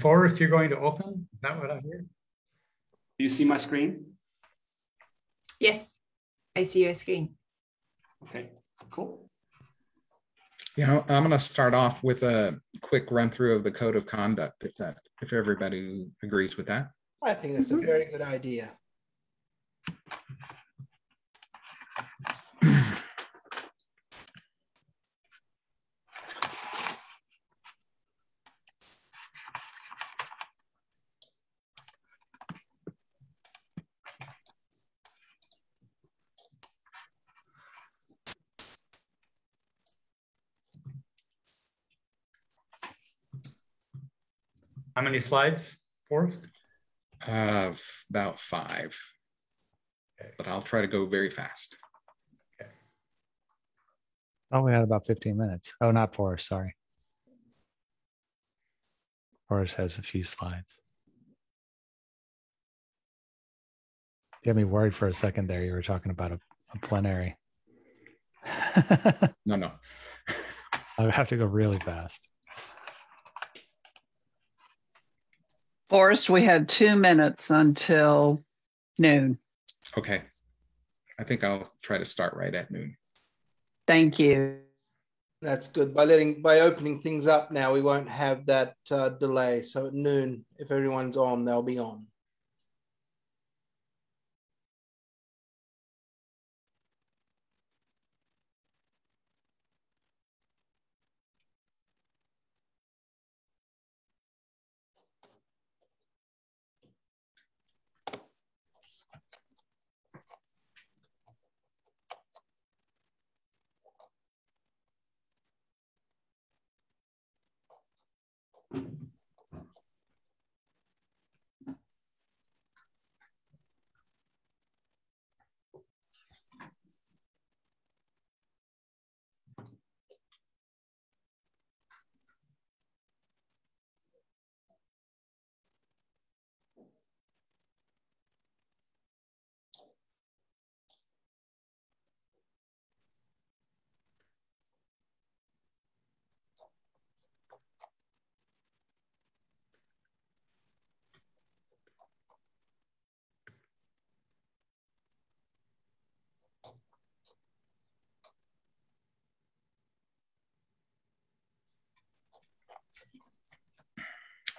Forrest, you're going to open? Is that what I hear? Do you see my screen? Yes, I see your screen. Okay, cool. Yeah, I'm going to start off with a quick run through of the code of conduct, if everybody agrees with that. I think that's a very good idea. How many slides, Forrest? About 5, okay. But I'll try to go very fast. Okay. Oh, we had about 15 minutes. Oh, not Forrest, sorry. Forrest has a few slides. You had me worried for a second there. You were talking about a plenary. No. I have to go really fast. Forrest, we had 2 minutes until noon. Okay. I think I'll try to start right at noon. Thank you. That's good. By opening things up now, we won't have that delay. So at noon, if everyone's on, they'll be on.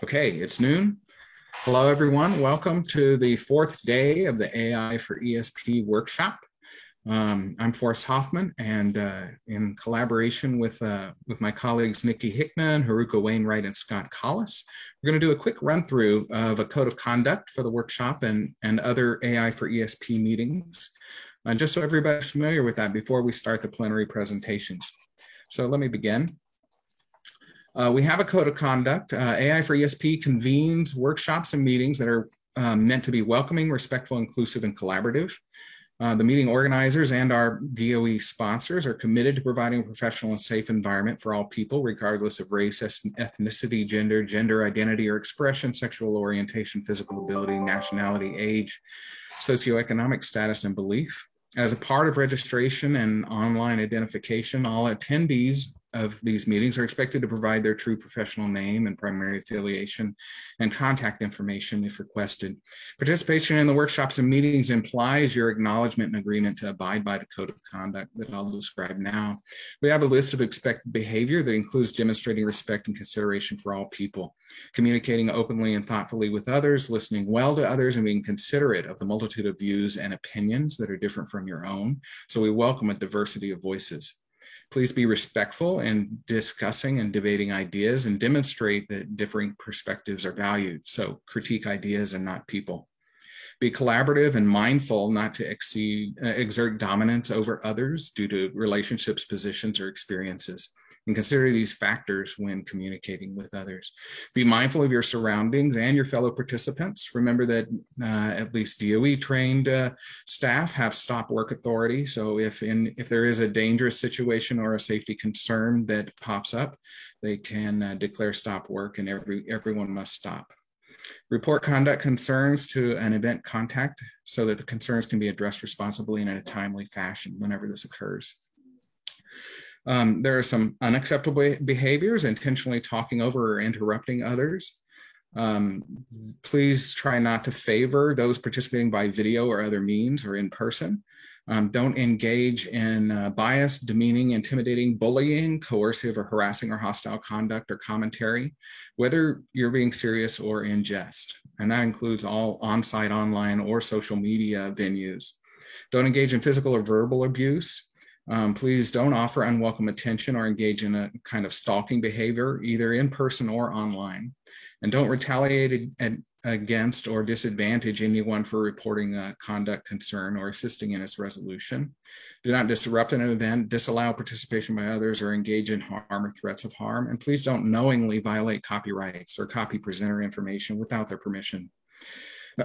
Okay, it's noon. Hello, everyone. Welcome to the 4th day of the AI for ESP workshop. I'm Forrest Hoffman, and in collaboration with my colleagues Nikki Hickman, Haruka Wainwright, and Scott Collis, we're going to do a quick run through of a code of conduct for the workshop and other AI for ESP meetings, just so everybody's familiar with that before we start the plenary presentations. So let me begin. We have a code of conduct. AI for ESP convenes workshops and meetings that are meant to be welcoming, respectful, inclusive, and collaborative. The meeting organizers and our DOE sponsors are committed to providing a professional and safe environment for all people, regardless of race, ethnicity, gender identity or expression, sexual orientation, physical ability, nationality, age, socioeconomic status, and belief. As a part of registration and online identification, all attendees of these meetings are expected to provide their true professional name and primary affiliation and contact information if requested. Participation in the workshops and meetings implies your acknowledgement and agreement to abide by the code of conduct that I'll describe now. We have a list of expected behavior that includes demonstrating respect and consideration for all people, communicating openly and thoughtfully with others, listening well to others, and being considerate of the multitude of views and opinions that are different from your own. So we welcome a diversity of voices. Please be respectful in discussing and debating ideas and demonstrate that differing perspectives are valued. So critique ideas and not people. Be collaborative and mindful not to exert dominance over others due to relationships, positions, or experiences. And consider these factors when communicating with others. Be mindful of your surroundings and your fellow participants. Remember that at least DOE trained staff have stop work authority. So if there is a dangerous situation or a safety concern that pops up, they can declare stop work and everyone must stop. Report conduct concerns to an event contact so that the concerns can be addressed responsibly and in a timely fashion whenever this occurs. There are some unacceptable behaviors, intentionally talking over or interrupting others, Please try not to favor those participating by video or other means or in person. Don't engage in biased, demeaning, intimidating, bullying, coercive or harassing or hostile conduct or commentary, whether you're being serious or in jest. And that includes all on-site, online, or social media venues. Don't engage in physical or verbal abuse. Please don't offer unwelcome attention or engage in a kind of stalking behavior, either in person or online. And don't retaliate against or disadvantage anyone for reporting a conduct concern or assisting in its resolution. Do not disrupt an event, disallow participation by others, or engage in harm or threats of harm. And please don't knowingly violate copyrights or copy presenter information without their permission.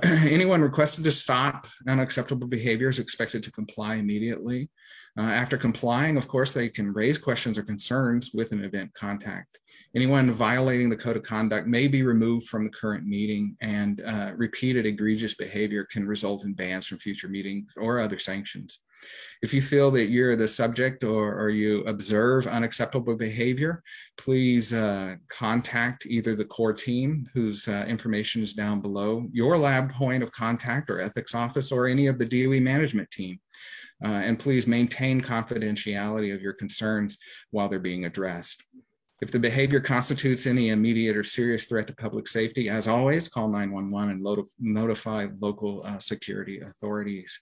Anyone requested to stop unacceptable behavior is expected to comply immediately. After complying, of course, they can raise questions or concerns with an event contact. Anyone violating the code of conduct may be removed from the current meeting, and repeated egregious behavior can result in bans from future meetings or other sanctions. If you feel that you're the subject or you observe unacceptable behavior, please contact either the core team, whose information is down below, your lab point of contact or ethics office, or any of the DOE management team. And please maintain confidentiality of your concerns while they're being addressed. If the behavior constitutes any immediate or serious threat to public safety, as always, call 911 and notify local security authorities.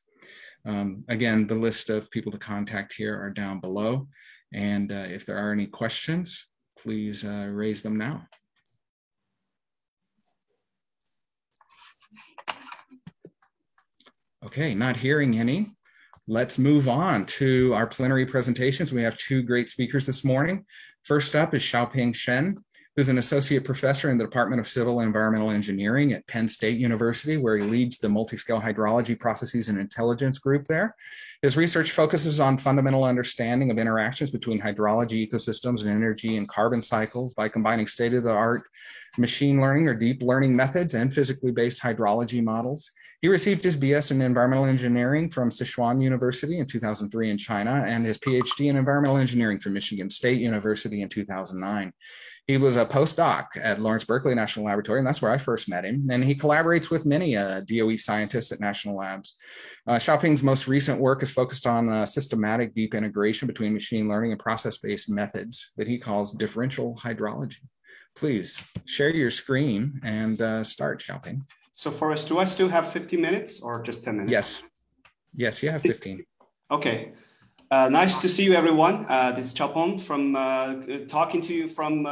Again, the list of people to contact here are down below. And if there are any questions, please raise them now. Okay, not hearing any. Let's move on to our plenary presentations. We have two great speakers this morning. First up is Xiaoping Shen, who's an associate professor in the Department of Civil and Environmental Engineering at Penn State University, where he leads the multi-scale hydrology processes and intelligence group there. His research focuses on fundamental understanding of interactions between hydrology ecosystems and energy and carbon cycles by combining state-of-the-art machine learning or deep learning methods and physically based hydrology models. He received his BS in environmental engineering from Sichuan University in 2003 in China, and his PhD in environmental engineering from Michigan State University in 2009. He was a postdoc at Lawrence Berkeley National Laboratory, and that's where I first met him. And he collaborates with many DOE scientists at national labs. Xiaoping's most recent work is focused on systematic deep integration between machine learning and process-based methods that he calls differential hydrology. Please share your screen and start, Xiaoping. So Forrest, do I still have 50 minutes or just 10 minutes? Yes. Yes, you have 15. Okay. Nice to see you, everyone. This is Xiaoping from talking to you from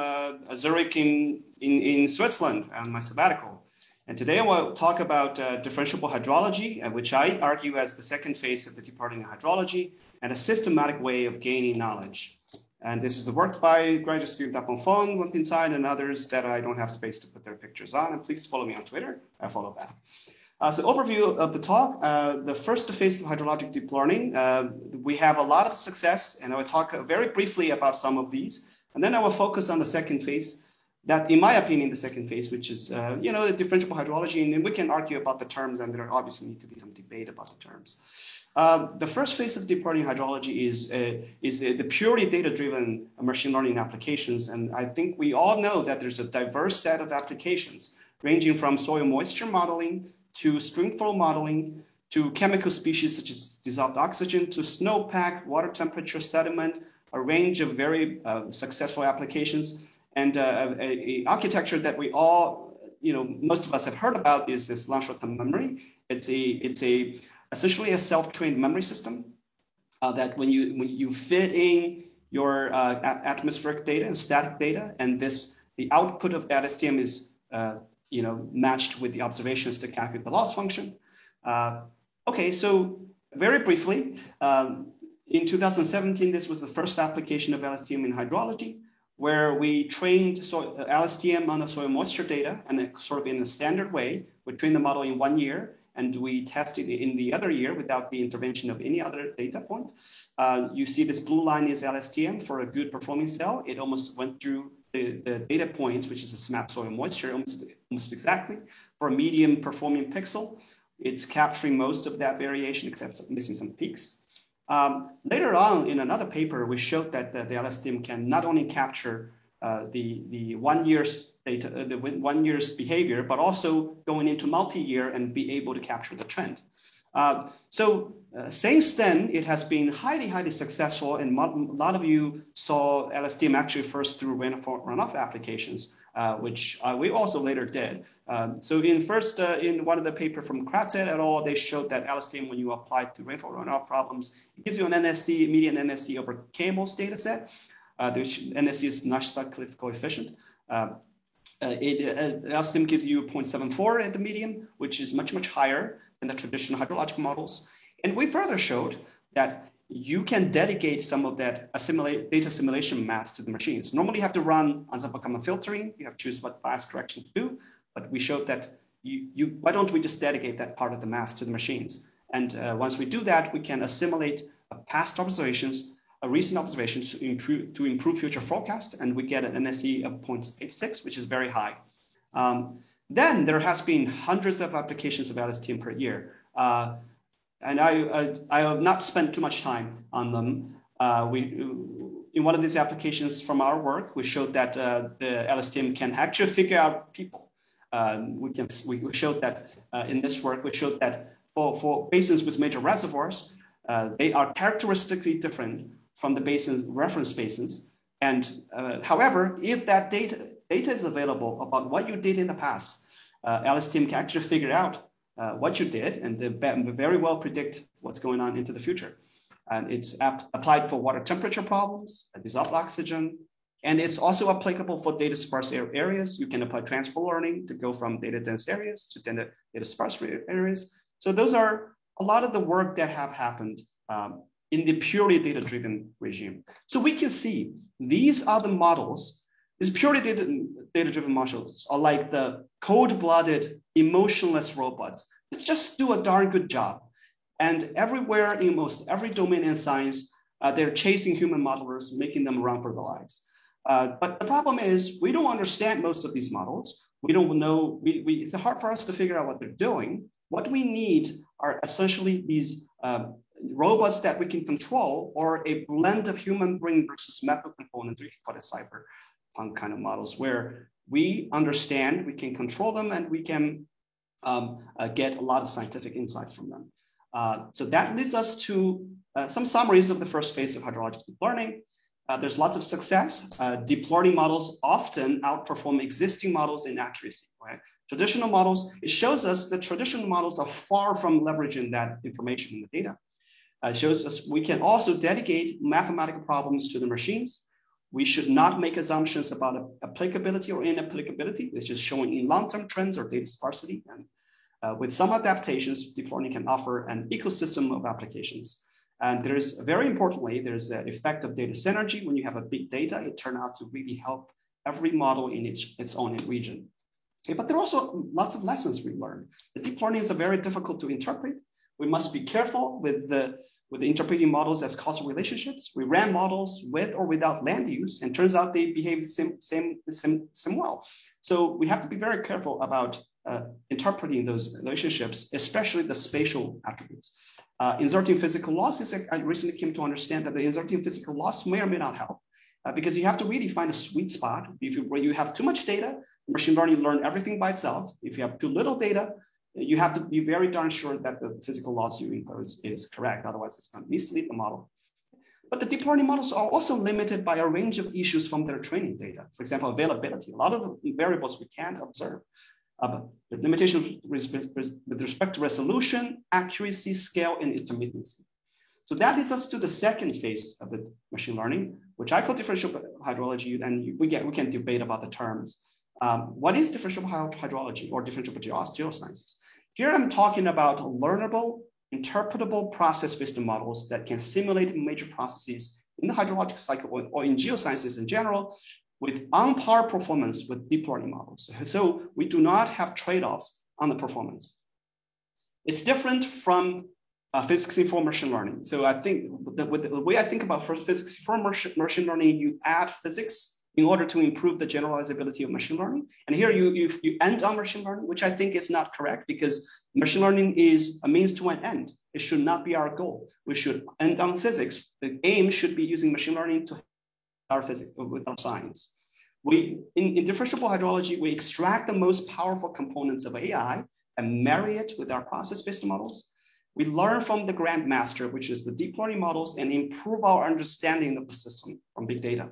Zurich in Switzerland on my sabbatical. And today I will talk about differentiable hydrology, which I argue as the second phase of the department of hydrology and a systematic way of gaining knowledge. And this is the work by graduate student Dapeng Feng, Wenping Tsai, and others that I don't have space to put their pictures on. And please follow me on Twitter. I follow that. So overview of the talk, the first phase of hydrologic deep learning, we have a lot of success, and I will talk very briefly about some of these. And then I will focus on the second phase, that in my opinion, the second phase, which is, the differentiable hydrology, and we can argue about the terms, and there obviously need to be some debate about the terms. The first phase of deep learning hydrology is the purely data-driven machine learning applications. And I think we all know that there's a diverse set of applications ranging from soil moisture modeling to stream flow modeling to chemical species such as dissolved oxygen to snowpack, water temperature, sediment, a range of very successful applications. And a architecture that we all, most of us have heard about is this long short-term memory. It's essentially a self-trained memory system that when you fit in your atmospheric data and static data, and the output of that STM is matched with the observations to calculate the loss function. Okay, so very briefly, in 2017, this was the first application of LSTM in hydrology, where we trained LSTM on the soil moisture data, and sort of in a standard way. We trained the model in 1 year, and we tested it in the other year without the intervention of any other data point. You see this blue line is LSTM for a good performing cell. It almost went through the data points, which is a SMAP soil moisture, almost exactly. For a medium performing pixel, it's capturing most of that variation except missing some peaks. Later on in another paper, we showed that the LSTM can not only capture the 1 year's data, the 1 year's behavior, but also going into multi-year and be able to capture the trend. Since then, it has been highly successful, and a lot of you saw LSTM actually first through rainfall runoff applications, which we also later did. In one of the paper from Kratzet et al., they showed that LSTM, when you apply it to rainfall runoff problems, it gives you an NSC, median NSC over KMOS data set. Which NSC is Nash-Stack Cliff coefficient. LSTM gives you 0.74 at the median, which is much higher than the traditional hydrologic models. And we further showed that you can dedicate some of that data assimilation math to the machines. Normally you have to run ensemble common filtering, you have to choose what bias correction to do, but we showed that why don't we just dedicate that part of the math to the machines? And once we do that, we can assimilate past observations, recent observations to improve future forecast, and we get an NSE of 0.86, which is very high. Then there has been hundreds of applications of LSTM per year. And I have not spent too much time on them. In one of these applications from our work, we showed that the LSTM can actually figure out people. We showed that in this work, we showed that for basins with major reservoirs, they are characteristically different from the reference basins. And however, if that data is available about what you did in the past, LSTM can actually figure out what you did and very well predict what's going on into the future. And it's applied for water temperature problems, dissolved oxygen, and it's also applicable for data sparse areas. You can apply transfer learning to go from data dense areas to data sparse areas. So those are a lot of the work that have happened in the purely data-driven regime. So we can see these are the models. These purely data-driven models are like the cold-blooded, emotionless robots that just do a darn good job. And everywhere in most every domain in science, they're chasing human modelers, making them run for their lives. But the problem is we don't understand most of these models. We don't know, it's hard for us to figure out what they're doing. What we need are essentially these robots that we can control, or a blend of human brain versus method components. We can call it cyberpunk kind of models where we understand, we can control them, and we can get a lot of scientific insights from them. So that leads us to some summaries of the first phase of hydrologic deep learning. There's lots of success. Deep learning models often outperform existing models in accuracy, right? Traditional models, it shows us that traditional models are far from leveraging that information in the data. It shows us we can also dedicate mathematical problems to the machines. We should not make assumptions about applicability or inapplicability. It's just showing in long-term trends or data sparsity. And with some adaptations, deep learning can offer an ecosystem of applications. And there's, very importantly, there's an effect of data synergy. When you have a big data, it turns out to really help every model in its own region. Okay, but there are also lots of lessons we learned. The deep learning is very difficult to interpret. We must be careful with the interpreting models as causal relationships. We ran models with or without land use, and turns out they behave the same well. So we have to be very careful about interpreting those relationships, especially the spatial attributes. Inserting physical loss I recently came to understand that the inserting physical loss may or may not help, because you have to really find a sweet spot. Where you have too much data, machine learning learn everything by itself. If you have too little data, you have to be very darn sure that the physical loss you impose is correct. Otherwise, it's going to mislead the model. But the deep learning models are also limited by a range of issues from their training data. For example, availability. A lot of the variables we can't observe. The limitation with respect to resolution, accuracy, scale, and intermittency. So that leads us to the second phase of the machine learning, which I call differential hydrology, and we can debate about the terms. What is differential hydrology or differential geosciences? Here I'm talking about learnable, interpretable process-based models that can simulate major processes in the hydrologic cycle or in geosciences in general, with on-par performance with deep learning models. So we do not have trade-offs on the performance. It's different from physics-informed machine learning. So I think the way I think about physics-informed machine learning, you add physics in order to improve the generalizability of machine learning. And here you end on machine learning, which I think is not correct, because machine learning is a means to an end. It should not be our goal. We should end on physics. The aim should be using machine learning to our physics with our science. in differentiable hydrology, we extract the most powerful components of AI and marry it with our process-based models. We learn from the grandmaster, which is the deep learning models, and improve our understanding of the system from big data.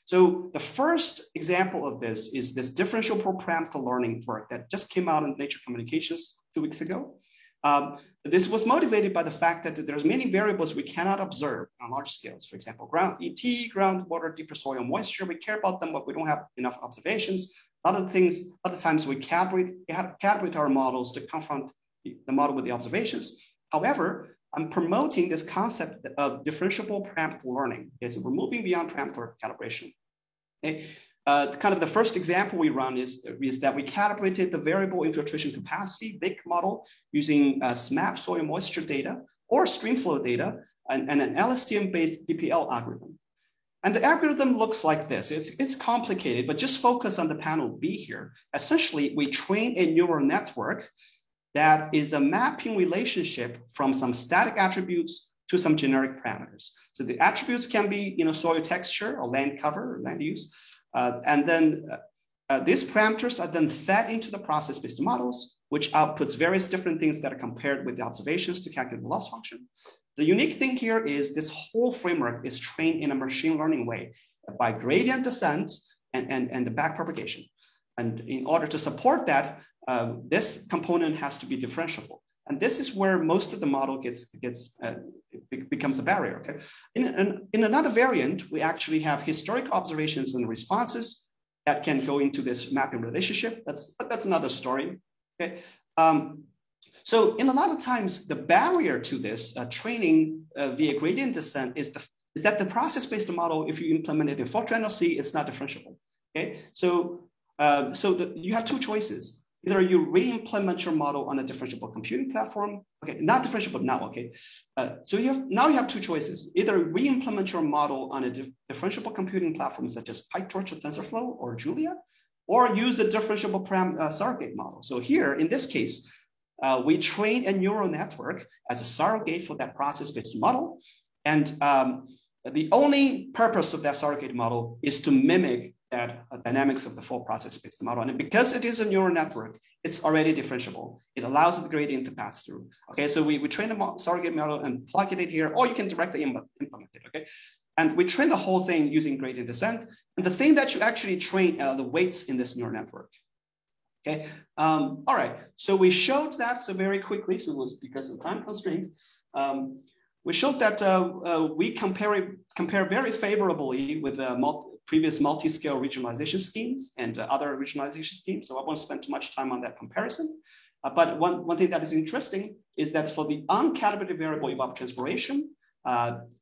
So the first example of this is this differential parameter learning work that just came out in Nature Communications 2 weeks ago. This was motivated by the fact that there's many variables we cannot observe on large scales. For example, ground ET, groundwater, deeper soil moisture, we care about them, but we don't have enough observations. A lot of times we calibrate our models to confront the model with the observations. However, I'm promoting this concept of differentiable parameter learning. Okay, so we're moving beyond parameter calibration. Okay. Kind of the first example we run is that we calibrated the variable infiltration capacity, BIC model, using SMAP soil moisture data or streamflow data and an LSTM-based DPL algorithm. And the algorithm looks like this. It's complicated, but just focus on the panel B here. Essentially, we train a neural network that is a mapping relationship from some static attributes to some generic parameters. So the attributes can be, soil texture or land cover or land use. And then these parameters are then fed into the process-based models, which outputs various different things that are compared with the observations to calculate the loss function. The unique thing here is this whole framework is trained in a machine learning way by gradient descent and the backpropagation. And in order to support that, this component has to be differentiable. And this is where most of the model becomes a barrier. Okay. In another variant, we actually have historic observations and responses that can go into this mapping relationship. But that's another story. Okay. So in a lot of times, the barrier to this training via gradient descent is that the process-based model, if you implement it in Fortran LC, it's not differentiable. Okay. So you have two choices. Either you re-implement your model on a differentiable computing platform. Okay, not differentiable now, okay. So now you have two choices. Either re-implement your model on a differentiable computing platform such as PyTorch or TensorFlow or Julia, or use a differentiable surrogate model. So here, in this case, we train a neural network as a surrogate for that process-based model. And the only purpose of that surrogate model is to mimic that dynamics of the full process-based model. And because it is a neural network, it's already differentiable. It allows the gradient to pass through. Okay, so we train a surrogate model and plug it in here, or you can directly implement it, okay? And we train the whole thing using gradient descent. And the thing that you actually train are the weights in this neural network. Okay, all right, so we showed that so very quickly, so it was because of time constraint. We showed that we compare very favorably with previous multi-scale regionalization schemes and other regionalization schemes. So I won't spend too much time on that comparison. But one thing that is interesting is that for the uncalibrated variable evapotranspiration,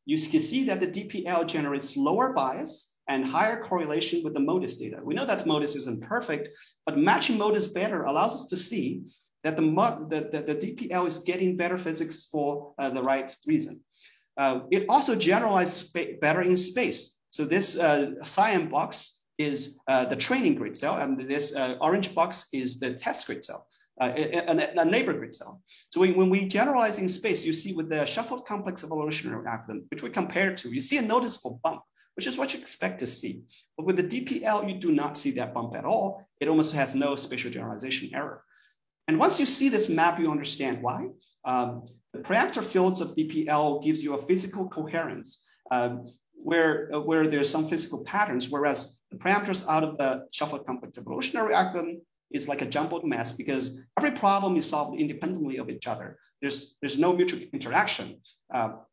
you can see that the DPL generates lower bias and higher correlation with the MODIS data. We know that MODIS isn't perfect, but matching MODIS better allows us to see that the DPL is getting better physics for the right reason. It also generalizes better in space. So this cyan box is the training grid cell, and this orange box is the test grid cell, a neighbor grid cell. So when we generalize in space, you see with the shuffled complex evolutionary algorithm, which we compare to, you see a noticeable bump, which is what you expect to see. But with the DPL, you do not see that bump at all. It almost has no spatial generalization error. And once you see this map, you understand why. The parameter fields of DPL gives you a physical coherence where there's some physical patterns, whereas the parameters out of the shuffled complex evolutionary algorithm is like a jumbled mess because every problem is solved independently of each other. There's no mutual interaction. But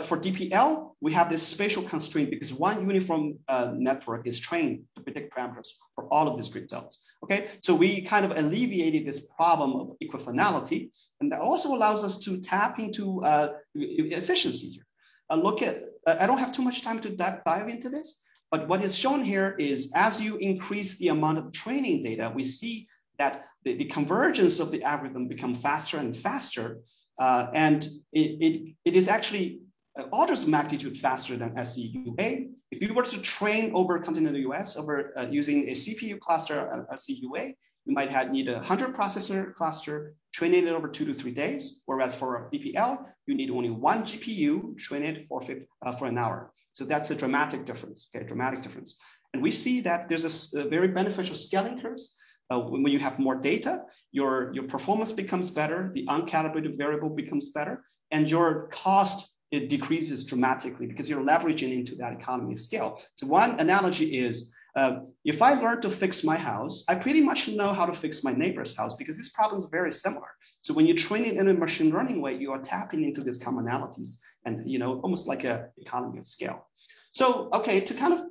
for DPL, we have this spatial constraint because one uniform network is trained to predict parameters for all of these grid cells. Okay, so we kind of alleviated this problem of equifinality, and that also allows us to tap into efficiency here. I don't have too much time to dive into this, but what is shown here is as you increase the amount of training data, we see that the convergence of the algorithm become faster and faster. And it is actually orders of magnitude faster than SCUA. If you were to train over continental US over using a CPU cluster at SCUA, you might need a 100 processor cluster, train it over 2 to 3 days. Whereas for DPL, you need only 1 GPU, train it for an hour. So that's a dramatic difference, okay, dramatic difference. And we see that there's a very beneficial scaling curves. When you have more data, your performance becomes better, the uncalibrated variable becomes better, and your cost, it decreases dramatically because you're leveraging into that economy of scale. So one analogy is, if I learn to fix my house, I pretty much know how to fix my neighbor's house because these problems are very similar. So when you train it in a machine learning way, you are tapping into these commonalities and, you know, almost like an economy of scale. So, okay, to kind of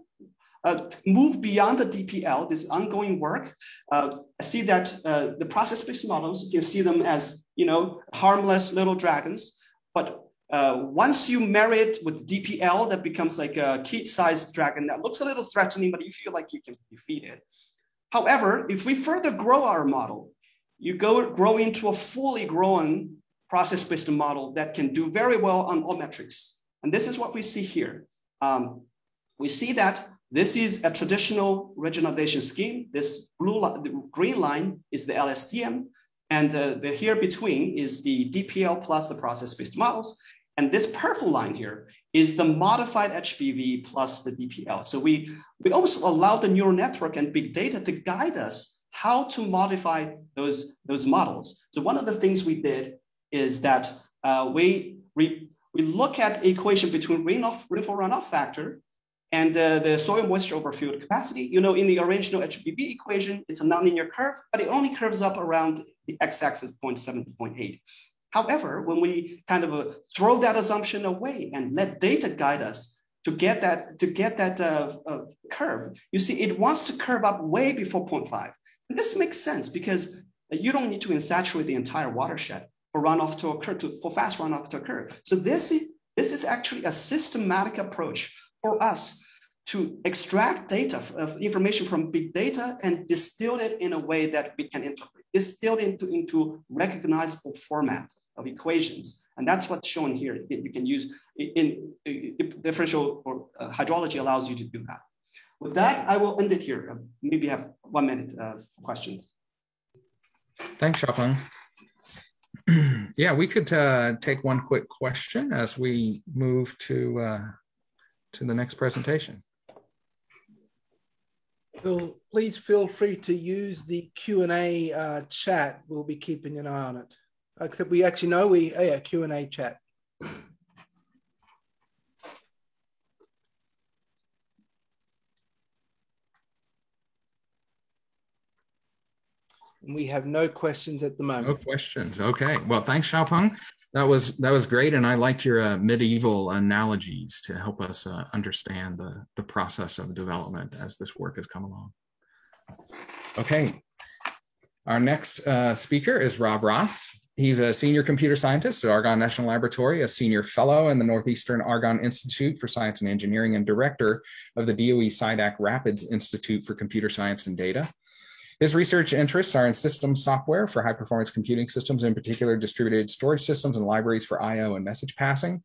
move beyond the DPL, this ongoing work, I see that the process-based models, you can see them as, you know, harmless little dragons, but once you marry it with DPL, that becomes like a kid-sized dragon that looks a little threatening, but you feel like you can defeat it. However, if we further grow our model, you grow into a fully grown process-based model that can do very well on all metrics. And this is what we see here. We see that this is a traditional regionalization scheme. This the green line is the LSTM, and the here between is the DPL plus the process-based models. And this purple line here is the modified HBV plus the DPL. So we also allow the neural network and big data to guide us how to modify those models. So one of the things we did is that we look at equation between rainfall runoff factor and the soil moisture over field capacity. You know, in the original HBV equation, it's a nonlinear curve, but it only curves up around the x-axis 0.7 to 0.8. However, when we kind of throw that assumption away and let data guide us to get that curve, you see it wants to curve up way before 0.5. And this makes sense because you don't need to insaturate the entire watershed for runoff to occur, for fast runoff to occur. So this is actually a systematic approach for us to extract data of information from big data and distill it in a way that we can interpret, distill it into recognizable format of equations. And that's what's shown here. You can use in differential or hydrology allows you to do that. With that, I will end it here. Maybe have 1 minute for questions. Thanks, Xiaopeng. Yeah, we could take one quick question as we move to the next presentation. Phil, please feel free to use the Q&A chat. We'll be keeping an eye on it. Except we actually know Q&A chat. And we have no questions at the moment. No questions. Okay. Well, thanks, Xiaopeng. That was great, and I like your medieval analogies to help us understand the process of development as this work has come along. Okay. Our next speaker is Rob Ross. He's a senior computer scientist at Argonne National Laboratory, a senior fellow in the Northeastern Argonne Institute for Science and Engineering, and director of the DOE SCI-DAC Rapids Institute for Computer Science and Data. His research interests are in systems software for high-performance computing systems, in particular distributed storage systems and libraries for I/O and message passing.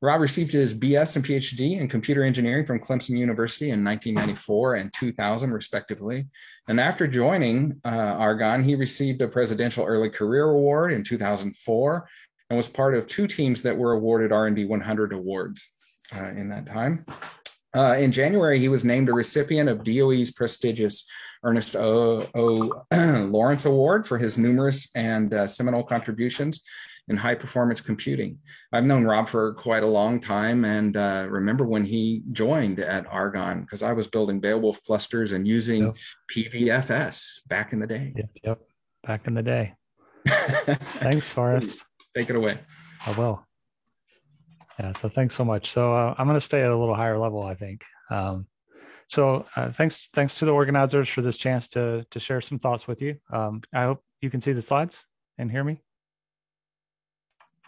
Rob received his BS and PhD in computer engineering from Clemson University in 1994 and 2000, respectively. And after joining Argonne, he received a Presidential Early Career Award in 2004 and was part of 2 teams that were awarded R&D 100 awards in that time. In January, he was named a recipient of DOE's prestigious Ernest O. Lawrence Award for his numerous and seminal contributions in high-performance computing. I've known Rob for quite a long time and remember when he joined at Argonne, because I was building Beowulf clusters and using PVFS back in the day. Yep. Back in the day. Thanks, Forrest. Take it away. I will. Yeah, so thanks so much. So I'm going to stay at a little higher level, I think. Thanks to the organizers for this chance to share some thoughts with you. I hope you can see the slides and hear me.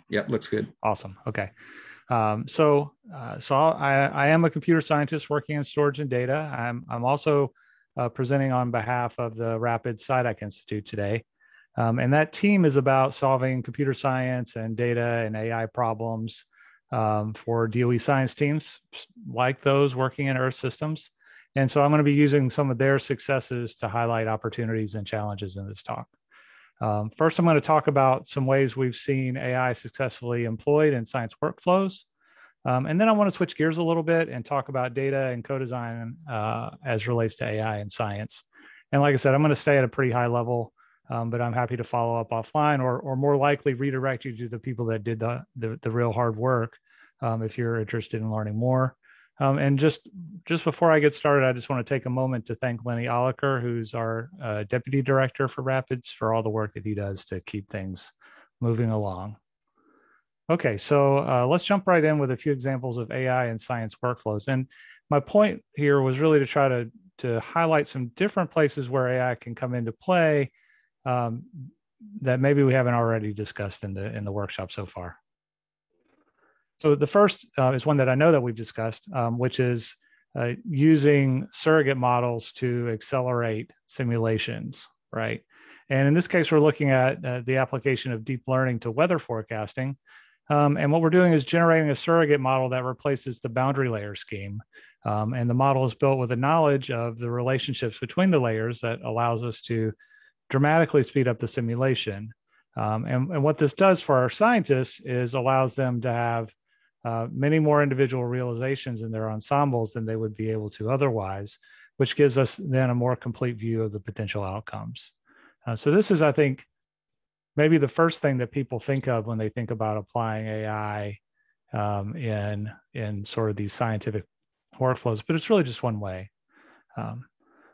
Yep, looks good. Awesome. Okay. I am a computer scientist working in storage and data. I'm also presenting on behalf of the Rapids SCI-DAC Institute today. And that team is about solving computer science and data and AI problems for DOE science teams like those working in Earth systems. And so I'm going to be using some of their successes to highlight opportunities and challenges in this talk. First, I'm going to talk about some ways we've seen AI successfully employed in science workflows. And then I want to switch gears a little bit and talk about data and co-design as relates to AI in science. And like I said, I'm going to stay at a pretty high level, but I'm happy to follow up offline or more likely redirect you to the people that did the real hard work if you're interested in learning more. And just before I get started, I just want to take a moment to thank Lenny Oliker, who's our Deputy Director for Rapids, for all the work that he does to keep things moving along. Okay, so let's jump right in with a few examples of AI in science workflows. And my point here was really to try to highlight some different places where AI can come into play that maybe we haven't already discussed in the workshop so far. So the first is one that I know that we've discussed, which is using surrogate models to accelerate simulations, right? And in this case, we're looking at the application of deep learning to weather forecasting. And what we're doing is generating a surrogate model that replaces the boundary layer scheme. And the model is built with a knowledge of the relationships between the layers that allows us to dramatically speed up the simulation. And what this does for our scientists is allows them to have many more individual realizations in their ensembles than they would be able to otherwise, which gives us then a more complete view of the potential outcomes. So this is, I think, maybe the first thing that people think of when they think about applying AI in sort of these scientific workflows, but it's really just one way.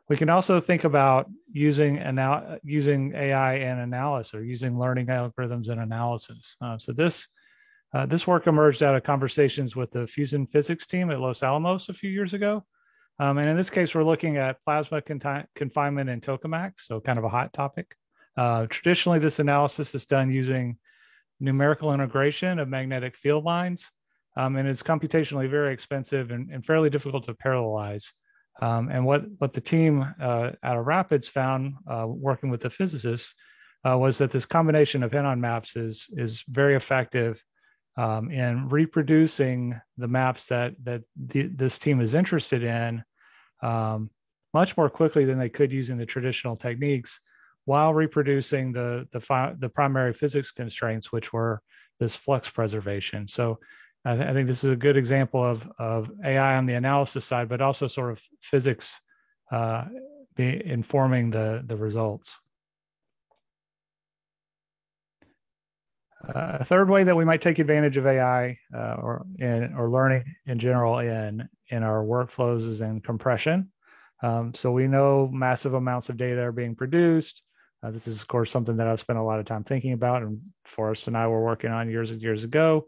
We can also think about using AI in analysis or using learning algorithms in analysis. So this work emerged out of conversations with the fusion physics team at Los Alamos a few years ago. And in this case, we're looking at plasma confinement in tokamaks, so kind of a hot topic. Traditionally, this analysis is done using numerical integration of magnetic field lines, and it's computationally very expensive and fairly difficult to parallelize. And what the team out of Rapids found, working with the physicists, was that this combination of Henon maps is very effective in reproducing the maps that this team is interested in much more quickly than they could using the traditional techniques, while reproducing the primary physics constraints, which were this flux preservation. So I think this is a good example of AI on the analysis side, but also sort of physics informing the results. A third way that we might take advantage of AI or learning in general in our workflows is in compression. So we know massive amounts of data are being produced. This is, of course, something that I've spent a lot of time thinking about, and Forrest and I were working on years and years ago.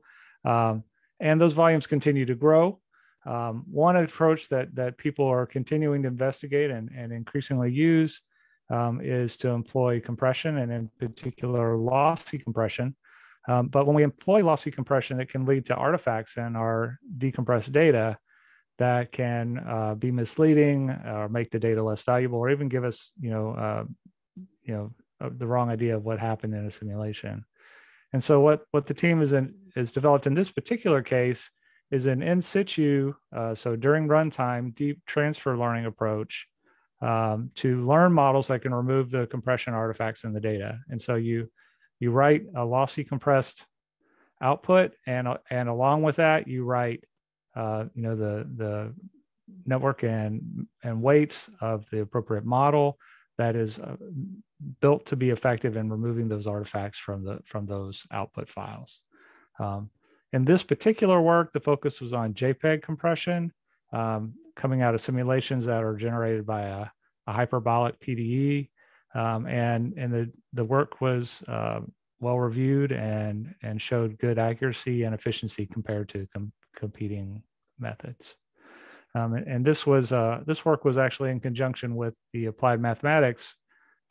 And those volumes continue to grow. One approach that people are continuing to investigate and increasingly use is to employ compression, and in particular lossy compression. But when we employ lossy compression, it can lead to artifacts in our decompressed data that can be misleading or make the data less valuable, or even give us, the wrong idea of what happened in a simulation. And so what the team is developed in this particular case is an in situ, so during runtime, deep transfer learning approach to learn models that can remove the compression artifacts in the data. And so you write a lossy compressed output, and along with that, you write the network and weights of the appropriate model that is built to be effective in removing those artifacts from those output files. In this particular work, the focus was on JPEG compression, coming out of simulations that are generated by a hyperbolic PDE, and the work was well reviewed and showed good accuracy and efficiency compared to competing methods. And this work was actually in conjunction with the Applied Mathematics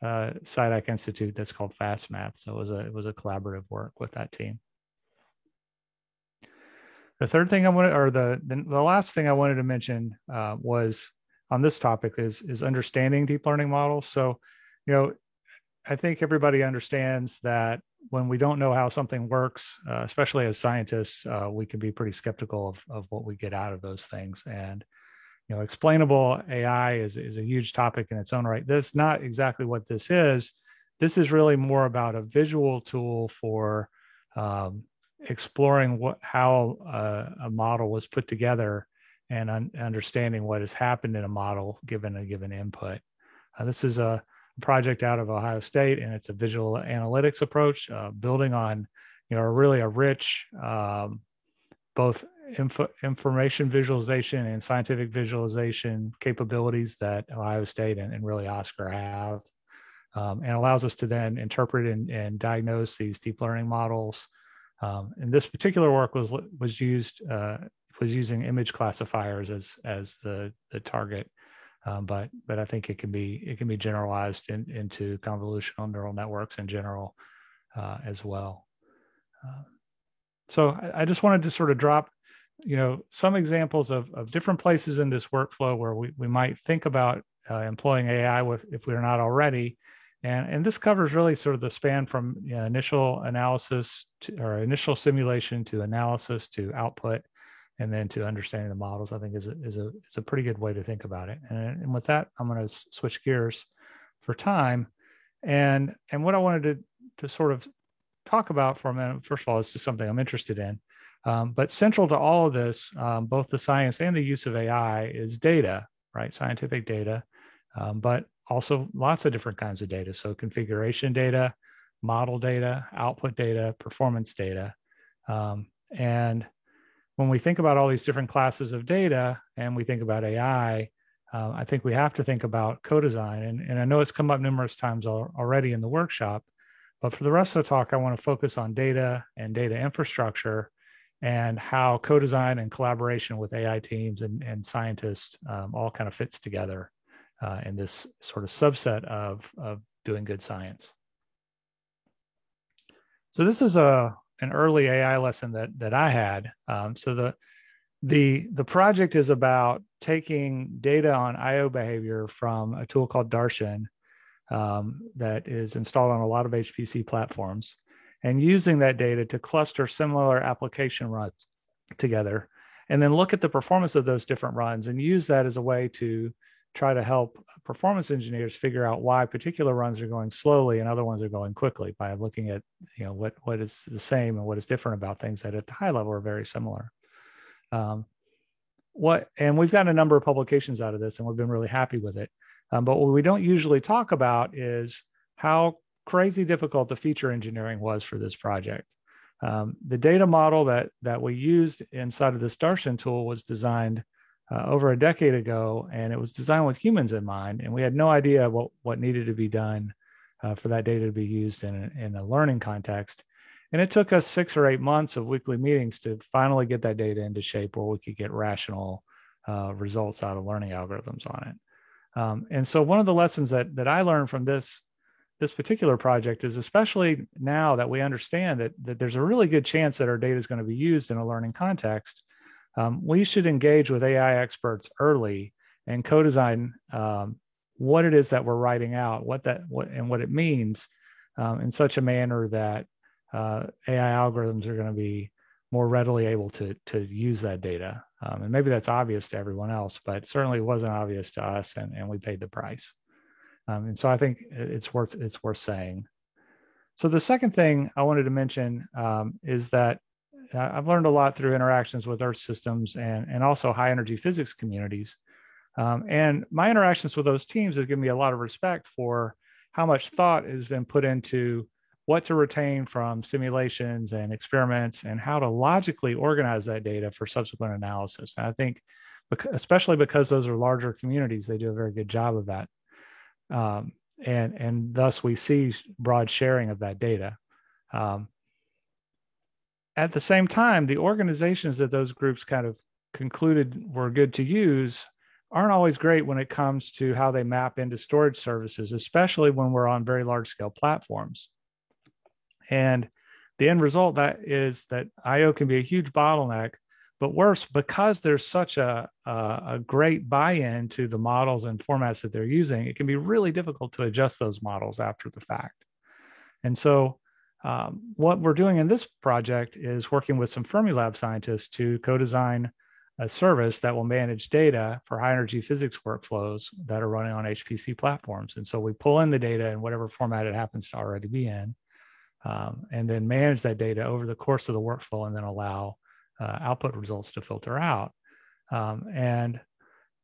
SCiDac Institute that's called FastMath. So it was a collaborative work with that team. The third thing the last thing I wanted to mention was on this topic is understanding deep learning models. So, I think everybody understands that when we don't know how something works, especially as scientists, we can be pretty skeptical of what we get out of those things. And explainable AI is a huge topic in its own right. That's not exactly what this is. This is really more about a visual tool for exploring how a model was put together and understanding what has happened in a model given a given input. This is a project out of Ohio State, and it's a visual analytics approach, building on really a rich both information visualization and scientific visualization capabilities that Ohio State and really Oscar have, and allows us to then interpret and diagnose these deep learning models. And this particular work was using image classifiers as the target, but I think it can be generalized into convolutional neural networks in general as well. So I just wanted to sort of drop some examples of different places in this workflow where we might think about employing AI if we're not already. And this covers really sort of the span from initial analysis or initial simulation to analysis to output, and then to understanding the models. I think is a pretty good way to think about it. And with that, I'm going to switch gears for time. And what I wanted to sort of talk about for a minute, first of all, is just something I'm interested in. But central to all of this, both the science and the use of AI, is data, right? Scientific data, but also lots of different kinds of data. So configuration data, model data, output data, performance data. And when we think about all these different classes of data and we think about AI, I think we have to think about co-design. And I know it's come up numerous times already in the workshop, but for the rest of the talk, I want to focus on data and data infrastructure and how co-design and collaboration with AI teams and scientists all kind of fits together in this sort of subset of doing good science. So this is an early AI lesson that I had. So the project is about taking data on I/O behavior from a tool called Darshan that is installed on a lot of HPC platforms, and using that data to cluster similar application runs together, and then look at the performance of those different runs and use that as a way to try to help performance engineers figure out why particular runs are going slowly and other ones are going quickly, by looking at what is the same and what is different about things that at the high level are very similar. And we've got a number of publications out of this, and we've been really happy with it. But what we don't usually talk about is how crazy difficult the feature engineering was for this project. The data model that we used inside of this Darshan tool was designed over a decade ago, and it was designed with humans in mind, and we had no idea what needed to be done for that data to be used in a learning context. And it took us 6 or 8 months of weekly meetings to finally get that data into shape where we could get rational results out of learning algorithms on it. And so one of the lessons that I learned from this particular project is, especially now that we understand that there's a really good chance that our data is going to be used in a learning context, we should engage with AI experts early and co-design what it is that we're writing out, what it means in such a manner that AI algorithms are going to be more readily able to use that data. And maybe that's obvious to everyone else, but certainly it wasn't obvious to us, and we paid the price. And so I think it's worth saying. So the second thing I wanted to mention is that I've learned a lot through interactions with Earth systems and also high energy physics communities. And my interactions with those teams have given me a lot of respect for how much thought has been put into what to retain from simulations and experiments and how to logically organize that data for subsequent analysis. And I think, especially because those are larger communities, they do a very good job of that. And thus we see broad sharing of that data. At the same time, the organizations that those groups kind of concluded were good to use aren't always great when it comes to how they map into storage services, especially when we're on very large scale platforms. And the end result is that I/O can be a huge bottleneck, but worse, because there's such a great buy-in to the models and formats that they're using, it can be really difficult to adjust those models after the fact. And so What we're doing in this project is working with some Fermilab scientists to co-design a service that will manage data for high energy physics workflows that are running on HPC platforms. And so we pull in the data in whatever format it happens to already be in, and then manage that data over the course of the workflow and then allow output results to filter out. And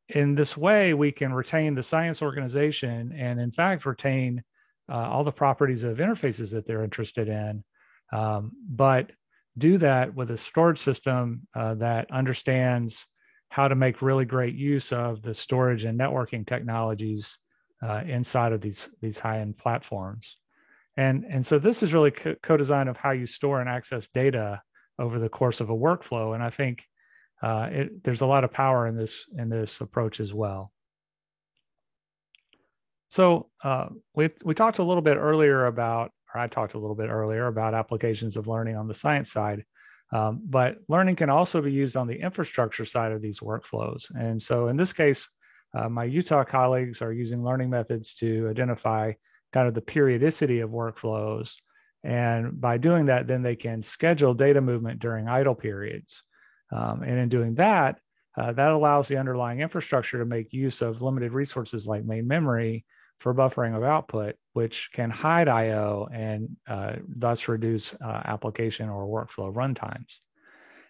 in this way, we can retain the science organization and in fact retain all the properties of interfaces that they're interested in, but do that with a storage system that understands how to make really great use of the storage and networking technologies inside of these high-end platforms. And so this is really co-design of how you store and access data over the course of a workflow. And I think there's a lot of power in this approach as well. So we talked a little bit earlier about, or I talked a little bit earlier about applications of learning on the science side, but learning can also be used on the infrastructure side of these workflows. And so in this case, my Utah colleagues are using learning methods to identify kind of the periodicity of workflows. And by doing that, then they can schedule data movement during idle periods. And in doing that, that allows the underlying infrastructure to make use of limited resources like main memory for buffering of output, which can hide I/O and thus reduce application or workflow runtimes.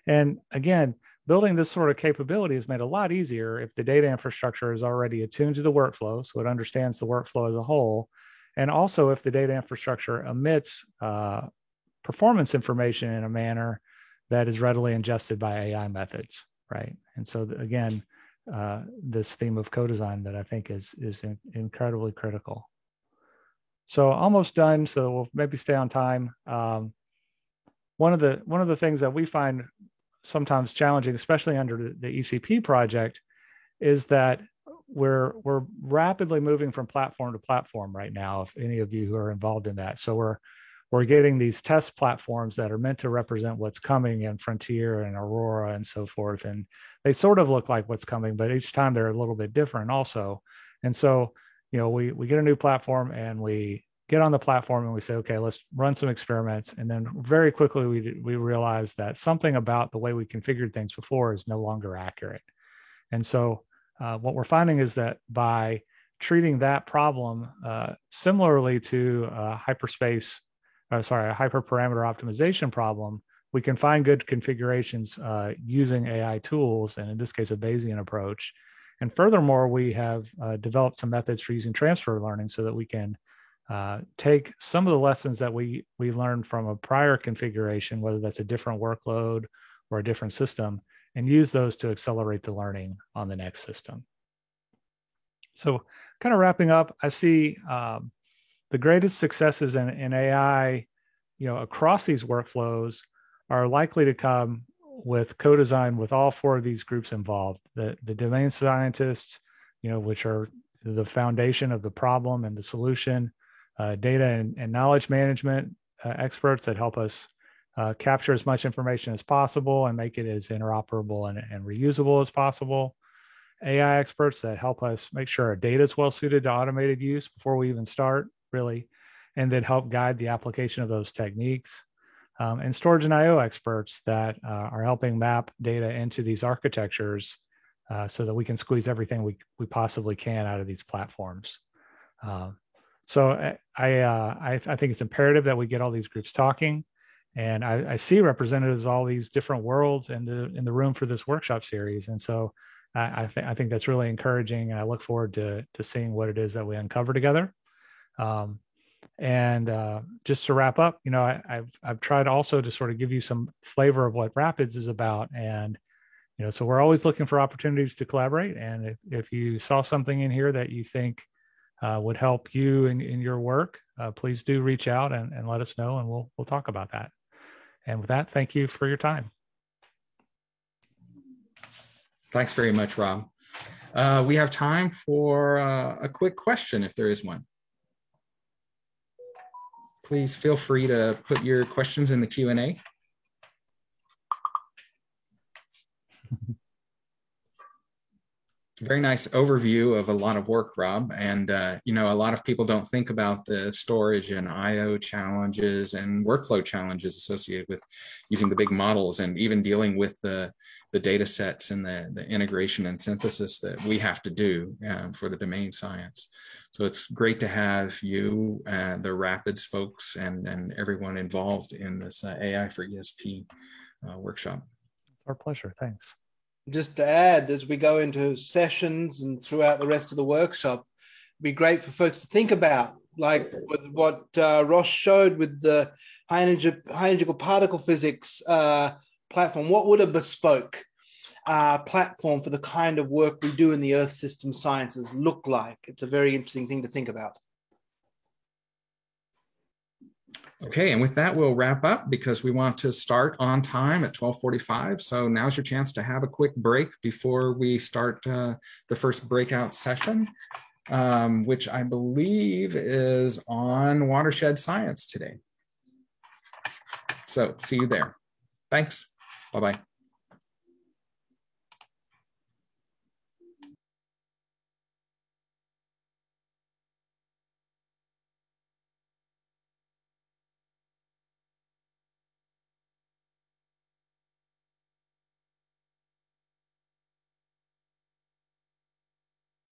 And again, building this sort of capability is made a lot easier if the data infrastructure is already attuned to the workflow, so it understands the workflow as a whole, and also if the data infrastructure emits performance information in a manner that is readily ingested by AI methods, right? And so again, this theme of co-design that I think is incredibly critical. So almost done. So we'll maybe stay on time. One of the things that we find sometimes challenging, especially under the ECP project, is that we're rapidly moving from platform to platform right now. If any of you who are involved in that, so we're getting these test platforms that are meant to represent what's coming in Frontier and Aurora and so forth. And they sort of look like what's coming, but each time they're a little bit different also. And so, we get a new platform and we get on the platform and we say, okay, let's run some experiments. And then very quickly we realize that something about the way we configured things before is no longer accurate. And so what we're finding is that by treating that problem similarly to a hyperparameter optimization problem, we can find good configurations using AI tools, and in this case, a Bayesian approach. And furthermore, we have developed some methods for using transfer learning so that we can take some of the lessons that we learned from a prior configuration, whether that's a different workload or a different system, and use those to accelerate the learning on the next system. So kind of wrapping up, I see the greatest successes in AI, across these workflows are likely to come with co-design with all four of these groups involved. The domain scientists, which are the foundation of the problem and the solution, data and knowledge management experts that help us capture as much information as possible and make it as interoperable and reusable as possible. AI experts that help us make sure our data is well suited to automated use before we even start, really, and then help guide the application of those techniques. And storage and I/O experts that are helping map data into these architectures so that we can squeeze everything we possibly can out of these platforms. So I think it's imperative that we get all these groups talking. And I see representatives of all these different worlds in the room for this workshop series. And so I think that's really encouraging. And I look forward to seeing what it is that we uncover together. Just to wrap up, I've tried also to sort of give you some flavor of what Rapids is about. And, so we're always looking for opportunities to collaborate. And if you saw something in here that you think would help you in your work, please do reach out and let us know, and we'll talk about that. And with that, thank you for your time. Thanks very much, Rob. We have time for a quick question, if there is one. Please feel free to put your questions in the Q&A. Very nice overview of a lot of work, Rob. And, you know, a lot of people don't think about the storage and IO challenges and workflow challenges associated with using the big models and even dealing with the data sets and the integration and synthesis that we have to do for the domain science. So it's great to have you, the Rapids folks, and everyone involved in this AI for ESP workshop. Our pleasure. Thanks. Just to add, as we go into sessions and throughout the rest of the workshop, it'd be great for folks to think about, like what Ross showed with the high energy particle physics platform. What would a bespoke platform for the kind of work we do in the Earth system sciences look like? It's a very interesting thing to think about. Okay, and with that, we'll wrap up because we want to start on time at 12:45. So now's your chance to have a quick break before we start the first breakout session, which I believe is on watershed science today. So see you there. Thanks. Bye-bye.